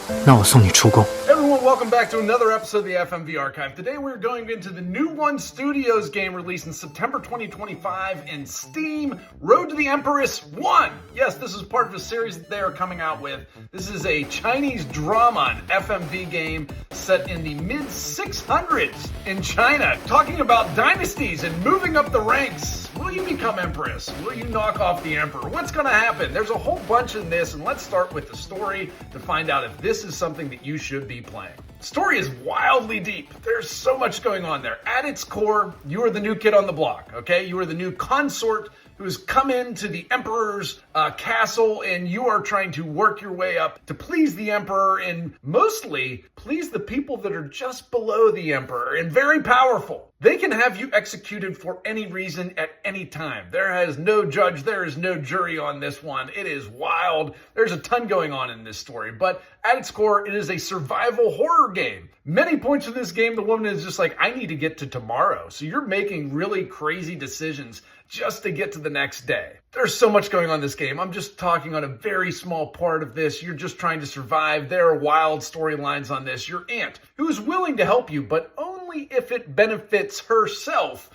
那我送你出宫。 Everyone, welcome back to another episode of the FMV Archive. Today we're going into the new One Studios game released in September 2025 in Steam, Road to the Empress I. Yes, this is part of a series that they are coming out with. This is a Chinese drama, an FMV game set in the mid-600s in China, talking about dynasties and moving up the ranks. Will you become Empress? Will you knock off the Emperor? What's going to happen? There's a whole bunch in this, and let's start with the story to find out if this is something that you should be playing. Story is wildly deep. There's so much going on there. At its core, you are the new kid on the block, okay? You are the new consort who's come into the Emperor's castle, and you are trying to work your way up to please the Emperor and mostly please the people that are just below the Emperor and very powerful. They can have you executed for any reason at any time. There is no judge, there is no jury on this one. It is wild. There's a ton going on in this story, but at its core, it is a survival horror game. Many points of this game, the woman is just like, I need to get to tomorrow. So you're making really crazy decisions just to get to the next day. There's so much going on in this game. I'm just talking on a very small part of this. You're just trying to survive. There are wild storylines on this. Your aunt, who is willing to help you, but only if it benefits herself.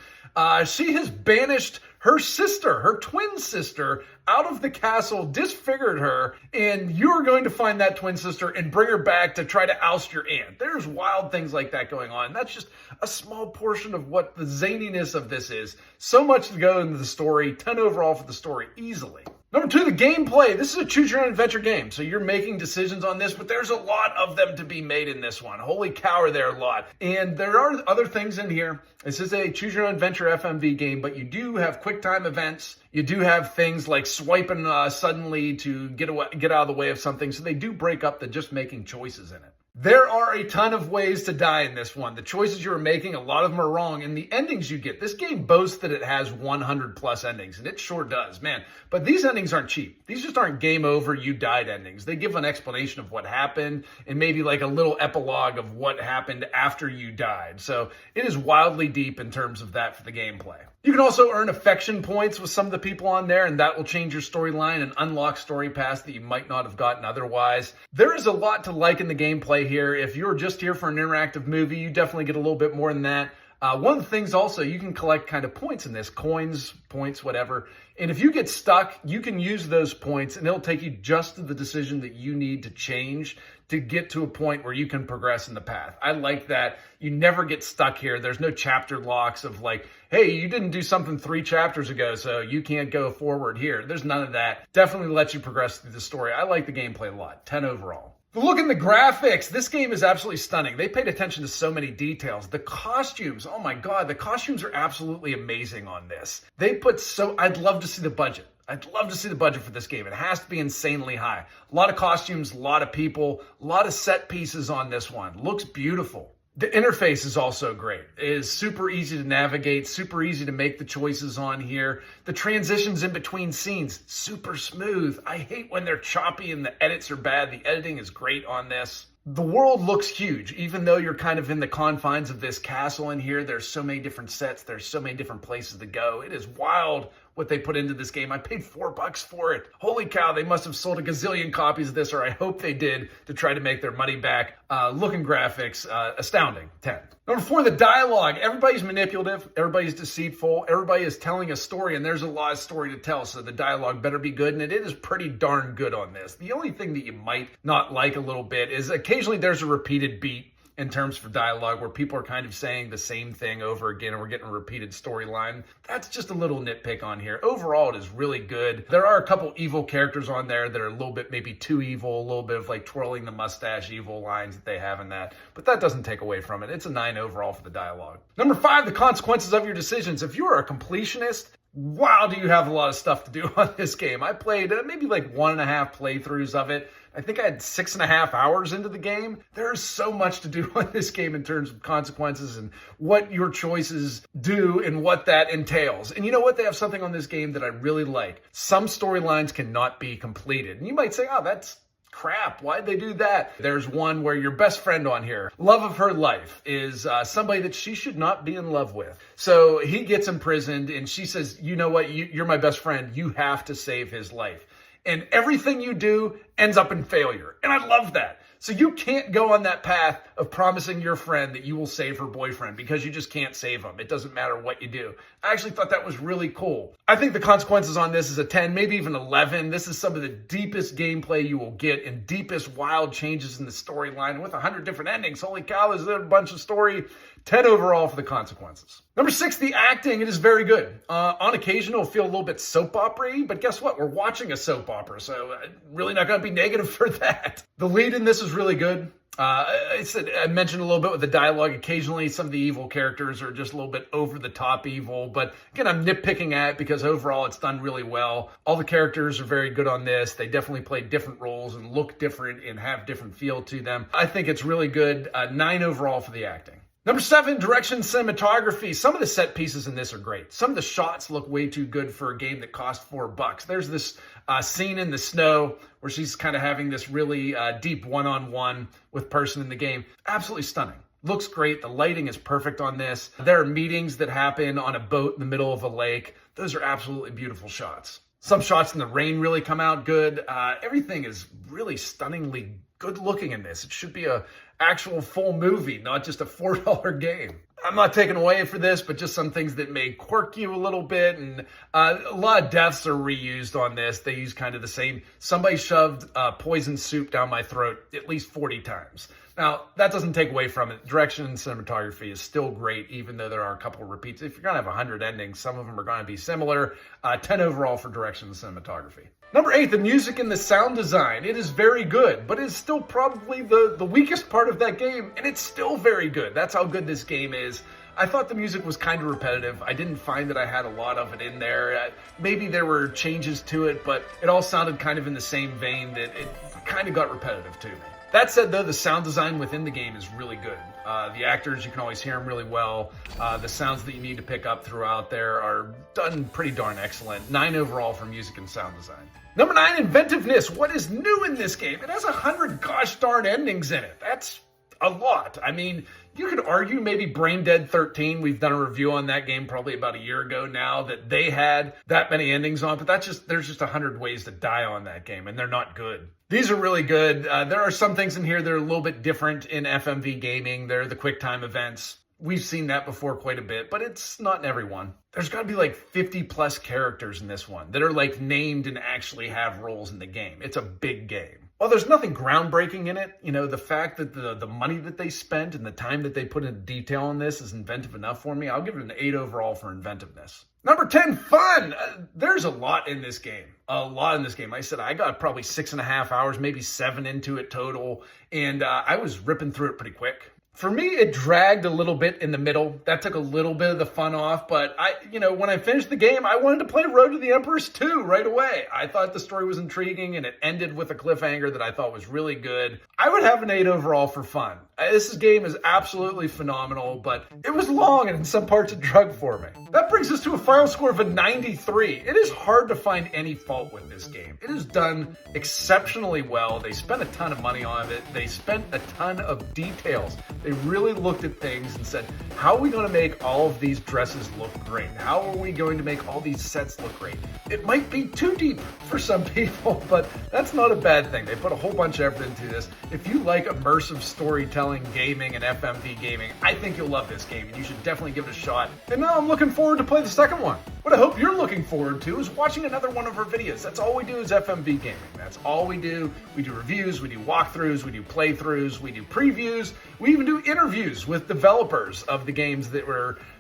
She has banished her sister, her twin sister, out of the castle, disfigured her, and you're going to find that twin sister and bring her back to try to oust your aunt. There's wild things like that going on. That's just a small portion of what the zaniness of this is. So much to go into the story. 10 overall for the story, easily. Number 2, the gameplay. This is a choose your own adventure game, so you're making decisions on this, but there's a lot of them to be made in this one. Holy cow, are there a lot. And there are other things in here. This is a choose your own adventure FMV game, but you do have quick time events. You do have things like swiping suddenly to get out of the way of something, so they do break up the just making choices in it. There are a ton of ways to die in this one. The choices you're making, a lot of them are wrong, and the endings you get. This game boasts that it has 100 plus endings, and it sure does, man. But these endings aren't cheap. These just aren't game over, you died endings. They give an explanation of what happened and maybe like a little epilogue of what happened after you died. So it is wildly deep in terms of that for the gameplay. You can also earn affection points with some of the people on there, and that will change your storyline and unlock story paths that you might not have gotten otherwise. There is a lot to like in the gameplay here. If you're just here for an interactive movie, you definitely get a little bit more than that. One of the things also, you can collect kind of points in this, coins, points, whatever. And if you get stuck, you can use those points and it'll take you just to the decision that you need to change to get to a point where you can progress in the path. I like that. You never get stuck here. There's no chapter locks of like, hey, you didn't do something 3 chapters ago, so you can't go forward here. There's none of that. Definitely lets you progress through the story. I like the gameplay a lot. 10 overall. But look at the graphics. This game is absolutely stunning. They paid attention to so many details. The costumes, oh my God, the costumes are absolutely amazing on this. I'd love to see the budget. I'd love to see the budget for this game. It has to be insanely high. A lot of costumes, a lot of people, a lot of set pieces on this one. Looks beautiful. The interface is also great. It is super easy to navigate, super easy to make the choices on here. The transitions in between scenes, super smooth. I hate when they're choppy and the edits are bad. The editing is great on this. The world looks huge, even though you're kind of in the confines of this castle in here. There's so many different sets. There's so many different places to go. It is wild what they put into this game. I paid $4 for it. Holy cow, they must have sold a gazillion copies of this, or I hope they did, to try to make their money back. Looking graphics, astounding, 10. Number 4, the dialogue. Everybody's manipulative. Everybody's deceitful. Everybody is telling a story, and there's a lot of story to tell, so the dialogue better be good, and it is pretty darn good on this. The only thing that you might not like a little bit is occasionally there's a repeated beat in terms for dialogue where people are kind of saying the same thing over again and we're getting a repeated storyline. That's just a little nitpick on here. Overall, it is really good. There are a couple evil characters on there that are a little bit maybe too evil, a little bit of like twirling the mustache evil lines that they have in that, but that doesn't take away from it. It's a 9 overall for the dialogue. Number 5, the consequences of your decisions. If you are a completionist, wow, do you have a lot of stuff to do on this game. I played maybe like 1.5 playthroughs of it. I think I had 6.5 hours into the game. There's so much to do on this game in terms of consequences and what your choices do and what that entails. And you know what? They have something on this game that I really like. Some storylines cannot be completed. And you might say, oh, that's crap. Why'd they do that? There's one where your best friend on here, love of her life, is somebody that she should not be in love with. So he gets imprisoned and she says, you know what? You're my best friend. You have to save his life. And everything you do ends up in failure. And I love that. So you can't go on that path of promising your friend that you will save her boyfriend because you just can't save him. It doesn't matter what you do. I actually thought that was really cool. I think the consequences on this is a 10, maybe even 11. This is some of the deepest gameplay you will get and deepest wild changes in the storyline. And with 100 different endings, holy cow, there's a bunch of story. 10 overall for the consequences. Number 6, the acting. It is very good. On occasion, it'll feel a little bit soap opera-y, but guess what? We're watching a soap opera, so really not going to be negative for that. The lead in this is really good. I mentioned a little bit with the dialogue. Occasionally, some of the evil characters are just a little bit over the top evil, but again, I'm nitpicking at it because overall it's done really well. All the characters are very good on this. They definitely play different roles and look different and have different feel to them. I think it's really good. 9 overall for the acting. Number 7, direction cinematography. Some of the set pieces in this are great. Some of the shots look way too good for a game that cost $4. There's this scene in the snow where she's kind of having this really deep one-on-one with person in the game. Absolutely stunning. Looks great. The lighting is perfect on this. There are meetings that happen on a boat in the middle of a lake. Those are absolutely beautiful shots. Some shots in the rain really come out good. Everything is really stunningly good looking in this. It should be a actual full movie, not just a $4 game. I'm not taking away for this, but just some things that may quirk you a little bit. And a lot of deaths are reused on this. They use kind of the same. Somebody shoved poison soup down my throat at least 40 times. Now, that doesn't take away from it. Direction and cinematography is still great, even though there are a couple of repeats. If you're going to have 100 endings, some of them are going to be similar. 10 overall for direction and cinematography. Number 8, the music and the sound design. It is very good, but it's still probably the weakest part of that game, and it's still very good. That's how good this game is. I thought the music was kind of repetitive. I didn't find that I had a lot of it in there. Maybe there were changes to it, but it all sounded kind of in the same vein that it kind of got repetitive to me. That said, though, the sound design within the game is really good. The actors, you can always hear them really well. The sounds that you need to pick up throughout there are done pretty darn excellent. 9 overall for music and sound design. Number 9, inventiveness. What is new in this game? It has 100 gosh darn endings in it. That's a lot. I mean, you could argue maybe Brain Dead 13. We've done a review on that game probably about a year ago now that they had that many endings on, but there's just 100 ways to die on that game, and they're not good. These are really good. There are some things in here that are a little bit different in FMV gaming. They're the quick time events. We've seen that before quite a bit, but it's not in every one. There's got to be like 50 plus characters in this one that are like named and actually have roles in the game. It's a big game. While there's nothing groundbreaking in it, you know, the fact that the money that they spent and the time that they put into detail on this is inventive enough for me. I'll give it an 8 overall for inventiveness. Number 10, fun. There's a lot in this game. A lot in this game. I said I got probably 6.5 hours, maybe 7 into it total, and I was ripping through it pretty quick. For me, it dragged a little bit in the middle. That took a little bit of the fun off, but when I finished the game, I wanted to play Road to the Empress 2 right away. I thought the story was intriguing, and it ended with a cliffhanger that I thought was really good. I would have an 8 overall for fun. This game is absolutely phenomenal, but it was long, and in some parts it drug for me. That brings us to a final score of a 93. It is hard to find any fault with this game. It is done exceptionally well. They spent a ton of money on it. They spent a ton of details. They really looked at things and said, how are we going to make all of these dresses look great? How are we going to make all these sets look great? It might be too deep for some people, but that's not a bad thing. They put a whole bunch of effort into this. If you like immersive storytelling, gaming, and FMV gaming, I think you'll love this game, and you should definitely give it a shot. And now I'm looking forward to play the second one. What I hope you're looking forward to is watching another one of our videos. That's all we do is FMV gaming. That's all we do. We do reviews, we do walkthroughs, we do playthroughs, we do previews, we even do interviews with developers of the games that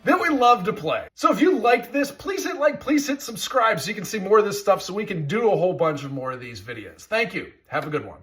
we love to play. So if you liked this, please hit like, please hit subscribe so you can see more of this stuff so we can do a whole bunch of more of these videos. Thank you. Have a good one.